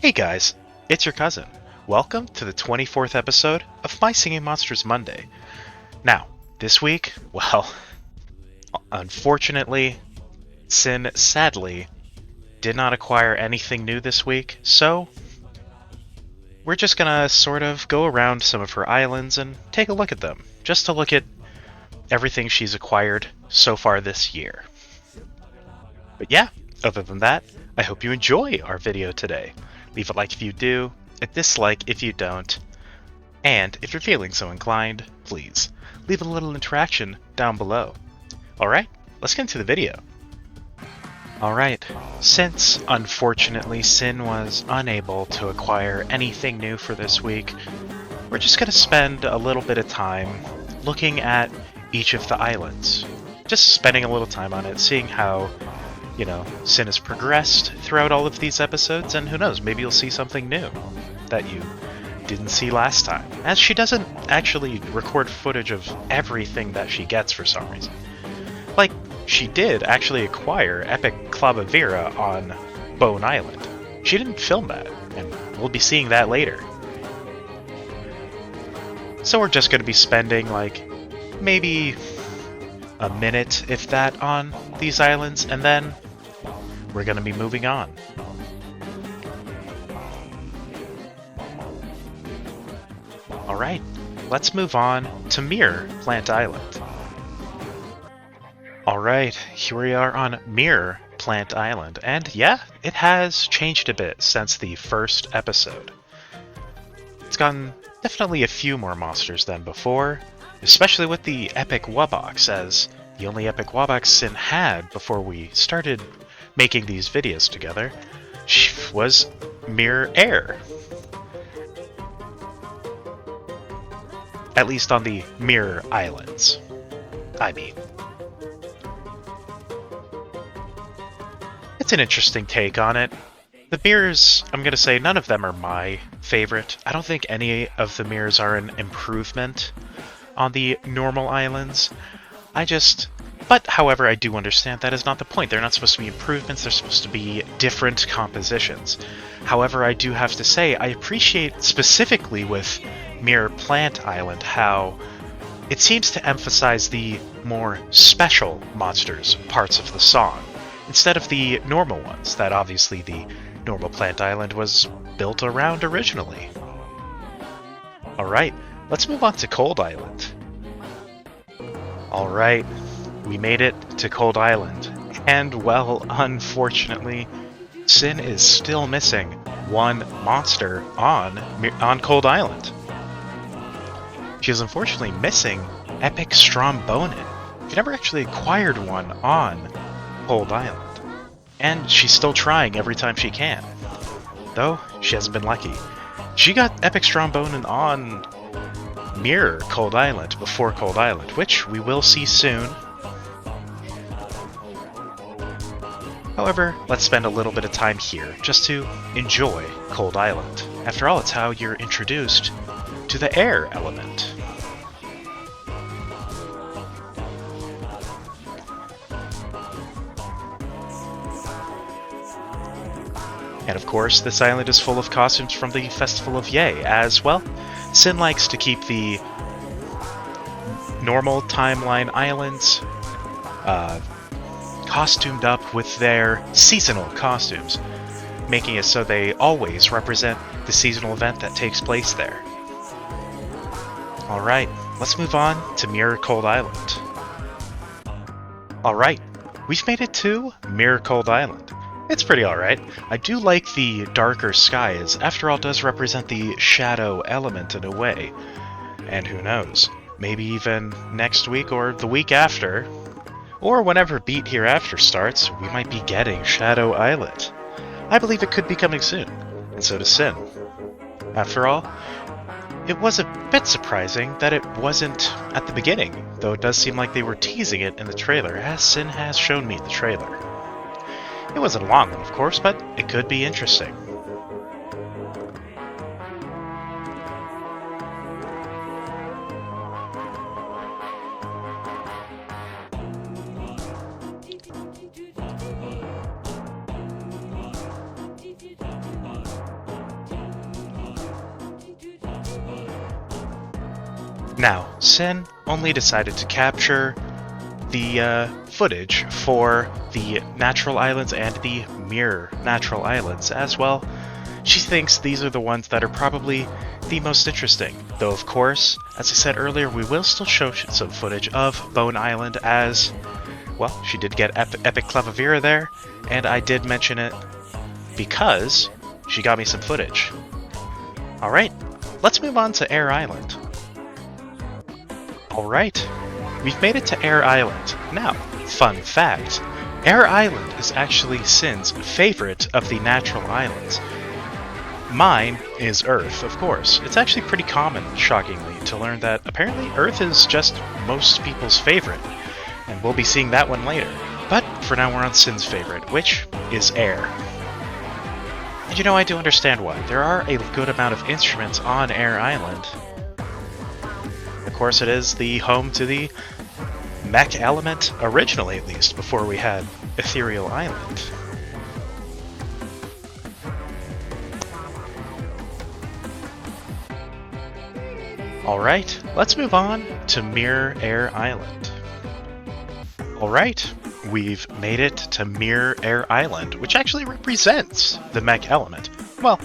Hey guys, it's your cousin. Welcome to the 24th episode of My Singing Monsters Monday. Now, this week, well, unfortunately, Sin sadly did not acquire anything new this week, so we're just gonna sort of go around some of her islands and take a look at them, just to look at everything she's acquired so far this year. But yeah, other than that, I hope you enjoy our video today. Leave a like if you do, a dislike if you don't, and if you're feeling so inclined, please leave a little interaction down below. Alright, let's get into the video. Alright, since unfortunately Sin was unable to acquire anything new for this week, we're just going to spend a little bit of time looking at each of the islands. Just spending a little time on it, seeing how Sin has progressed throughout all of these episodes, and who knows, maybe you'll see something new that you didn't see last time, as she doesn't actually record footage of everything that she gets for some reason. Like, she did actually acquire Epic Clavavera on Bone Island. She didn't film that, and we'll be seeing that later. So we're just going to be spending, like, maybe a minute, if that, on these islands, and then we're going to be moving on. Alright, let's move on to Mirror Plant Island. Alright, here we are on Mirror Plant Island, and yeah, it has changed a bit since the first episode. It's gotten definitely a few more monsters than before, especially with the Epic Wubbox, as the only Epic Wubbox Sin had before we started making these videos together was Mirror Air. At least on the Mirror Islands, I mean. It's an interesting take on it. The mirrors, I'm going to say, none of them are my favorite. I don't think any of the mirrors are an improvement on the normal islands. But, however, I do understand that is not the point. They're not supposed to be improvements, they're supposed to be different compositions. However, I do have to say, I appreciate specifically with Mirror Plant Island how it seems to emphasize the more special monsters parts of the song, instead of the normal ones that obviously the normal Plant Island was built around originally. Alright, let's move on to Cold Island. Alright, we made it to Cold Island, and well, unfortunately, Sin is still missing one monster on Cold Island. She is unfortunately missing Epic Strombonin. She never actually acquired one on Cold Island, and she's still trying every time she can, though she hasn't been lucky. She got Epic Strombonin on Mirror Cold Island before Cold Island, which we will see soon. However, let's spend a little bit of time here just to enjoy Cold Island. After all, it's how you're introduced to the air element. And of course, this island is full of costumes from the Festival of Yay, as well. Sin likes to keep the normal timeline islands costumed up with their seasonal costumes, making it so they always represent the seasonal event that takes place there. Alright, let's move on to Mirror Cold Island. Alright, we've made it to Mirror Cold Island. It's pretty alright. I do like the darker skies. After all, it does represent the shadow element in a way. And who knows, maybe even next week or the week after, or whenever Beat Hereafter starts, we might be getting Shadow Islet. I believe it could be coming soon, and so does Sin. After all, it was a bit surprising that it wasn't at the beginning, though it does seem like they were teasing it in the trailer, as Sin has shown me the trailer. It wasn't a long one, of course, but it could be interesting. Now, Sin only decided to capture the footage for the natural islands and the mirror natural islands as well. She thinks these are the ones that are probably the most interesting, though of course, as I said earlier, we will still show some footage of Bone Island as, well, she did get Epic Clavavira there, and I did mention it because she got me some footage. Alright, let's move on to Air Island. Alright, we've made it to Air Island. Now, fun fact, Air Island is actually Sin's favorite of the natural islands. Mine is Earth, of course. It's actually pretty common, shockingly, to learn that apparently Earth is just most people's favorite, and we'll be seeing that one later. But for now we're on Sin's favorite, which is Air. And you know, I do understand why. There are a good amount of instruments on Air Island. Of course, it is the home to the mech element, originally at least, before we had Ethereal Island. Alright, let's move on to Mirror Air Island. Alright, we've made it to Mirror Air Island, which actually represents the mech element. Well,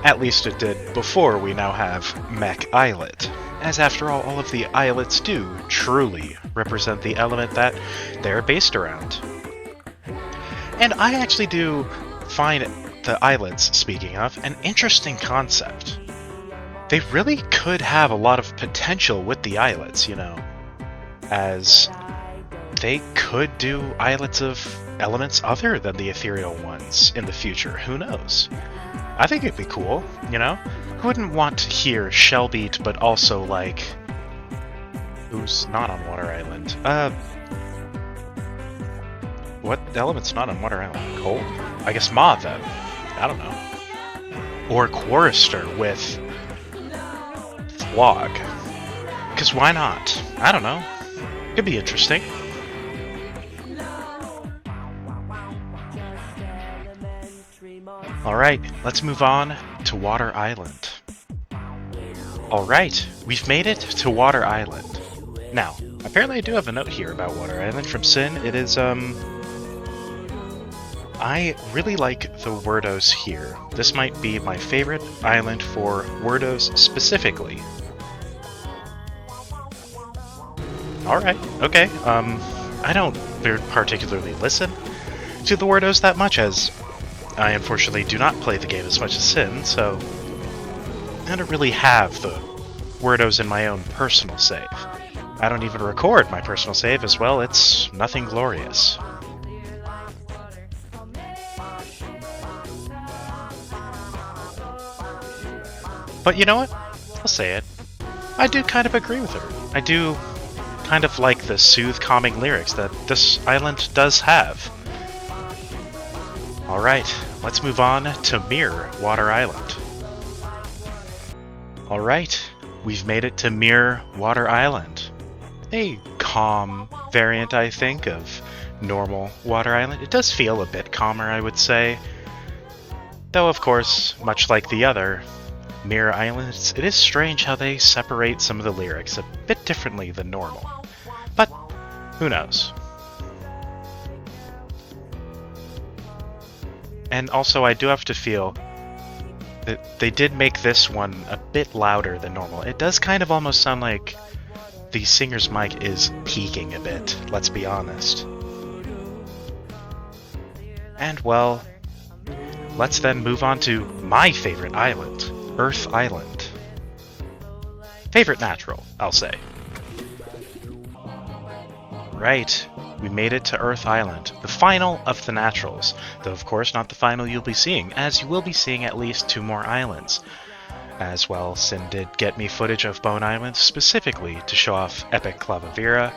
at least it did before we now have Mech Islet, as after all of the islets do truly represent the element that they're based around. And I actually do find the islets, speaking of, an interesting concept. They really could have a lot of potential with the islets, you know, as they could do islets of elements other than the ethereal ones in the future. Who knows? I think it'd be cool, you know? Who wouldn't want to hear Shellbeat, but also, like, who's not on Water Island? What element's not on Water Island? Cold? I guess Ma, then. I don't know. Or Chorister with Vlog. Because why not? I don't know. Could be interesting. Alright, let's move on to Water Island. Alright, we've made it to Water Island. Now, apparently I do have a note here about Water Island from Sin. It is, I really like the Wordos here. This might be my favorite island for Wordos specifically. Alright, okay. I don't particularly listen to the Wordos that much, as I unfortunately do not play the game as much as Sin, so I don't really have the Wordos in my own personal save. I don't even record my personal save as well, it's nothing glorious. But you know what? I'll say it. I do kind of agree with her. I do kind of like the calming lyrics that this island does have. Alright, let's move on to Mirror Water Island. Alright, we've made it to Mirror Water Island. A calm variant, I think, of normal Water Island. It does feel a bit calmer, I would say. Though, of course, much like the other Mirror Islands, it is strange how they separate some of the lyrics a bit differently than normal. But, who knows? And also, I do have to feel that they did make this one a bit louder than normal. It does kind of almost sound like the singer's mic is peaking a bit, let's be honest. And well, let's then move on to my favorite island, Earth Island. Favorite natural, I'll say. Right, we made it to Earth Island, the final of the naturals, though of course not the final you'll be seeing, as you will be seeing at least 2 more islands. As well, Sin did get me footage of Bone Island specifically to show off Epic Clavavira,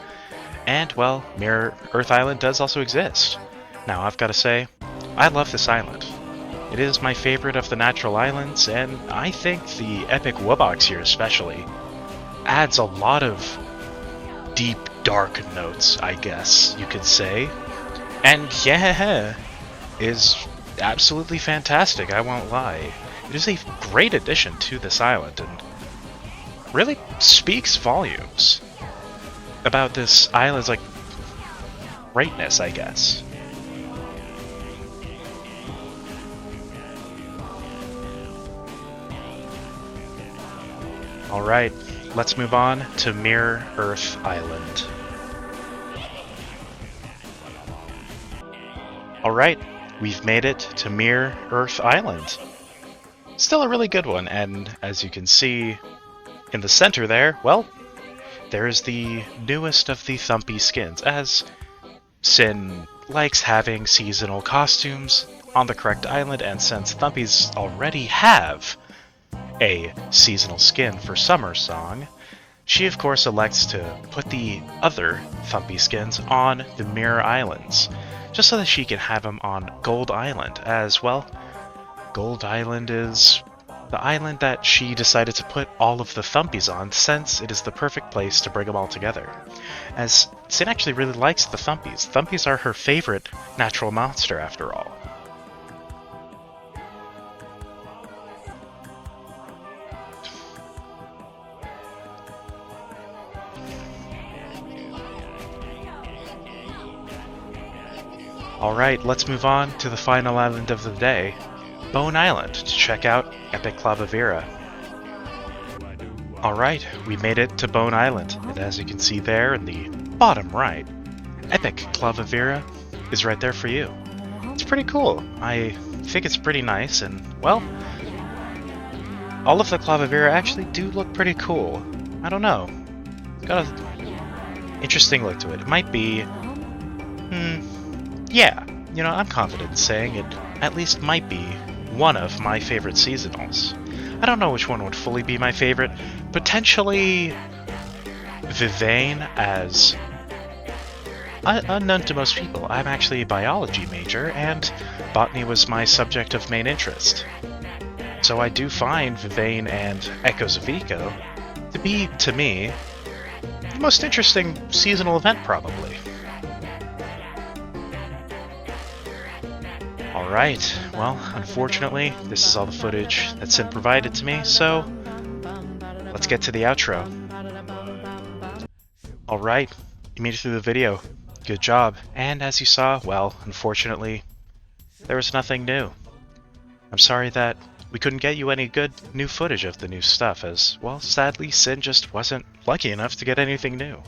and well, Mirror Earth Island does also exist. Now I've got to say, I love this island. It is my favorite of the natural islands, and I think the Epic Wubox here especially adds a lot of deep, dark notes, I guess you could say. And yeah, is absolutely fantastic, I won't lie. It is a great addition to this island, and really speaks volumes about this island's, like, greatness, I guess. Alright, let's move on to Mirror Earth Island. Alright, we've made it to Mirror Earth Island. Still a really good one, and as you can see in the center there, well, there's the newest of the Thumpy skins, as Sin likes having seasonal costumes on the correct island, and since Thumpies already have a seasonal skin for Summer Song, she of course elects to put the other Thumpy skins on the Mirror Islands, just so that she can have them on Gold Island as well. Gold Island is the island that she decided to put all of the Thumpies on, since it is the perfect place to bring them all together. As Sin actually really likes the Thumpies. Thumpies are her favorite natural monster after all. Alright, let's move on to the final island of the day, Bone Island, to check out Epic Clavavera. Alright, we made it to Bone Island, and as you can see there in the bottom right, Epic Clavavera is right there for you. It's pretty cool. I think it's pretty nice, and, well, all of the Clavavera actually do look pretty cool. I don't know. It's got an interesting look to it. It might be... yeah, you know, I'm confident in saying it at least might be one of my favorite seasonals. I don't know which one would fully be my favorite. Potentially Vivain, as unknown to most people, I'm actually a biology major, and botany was my subject of main interest. So I do find Vivain and Echoes of Eco to be, to me, the most interesting seasonal event, probably. Alright, well, unfortunately, this is all the footage that's been provided to me, so let's get to the outro. Alright, you made it through the video. Good job. And as you saw, well, unfortunately, there was nothing new. I'm sorry that we couldn't get you any good new footage of the new stuff, as, well, sadly, Sin just wasn't lucky enough to get anything new.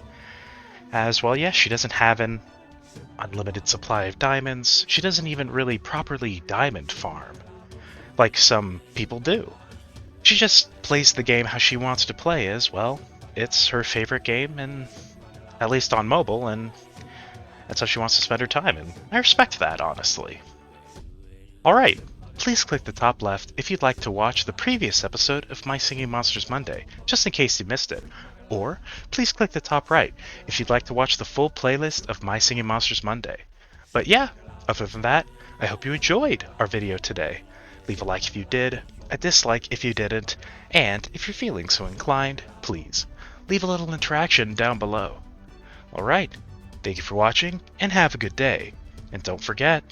As, well, yes, she doesn't have an unlimited supply of diamonds. She doesn't even really properly diamond farm, like some people do. She just plays the game how she wants to play, as, well, it's her favorite game, and at least on mobile, and that's how she wants to spend her time, and I respect that, honestly. Alright, please click the top left if you'd like to watch the previous episode of My Singing Monsters Monday, just in case you missed it. Or, please click the top right if you'd like to watch the full playlist of My Singing Monsters Monday. But yeah, other than that, I hope you enjoyed our video today. Leave a like if you did, a dislike if you didn't, and if you're feeling so inclined, please, leave a little interaction down below. Alright, thank you for watching, and have a good day. And don't forget,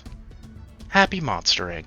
happy monstering!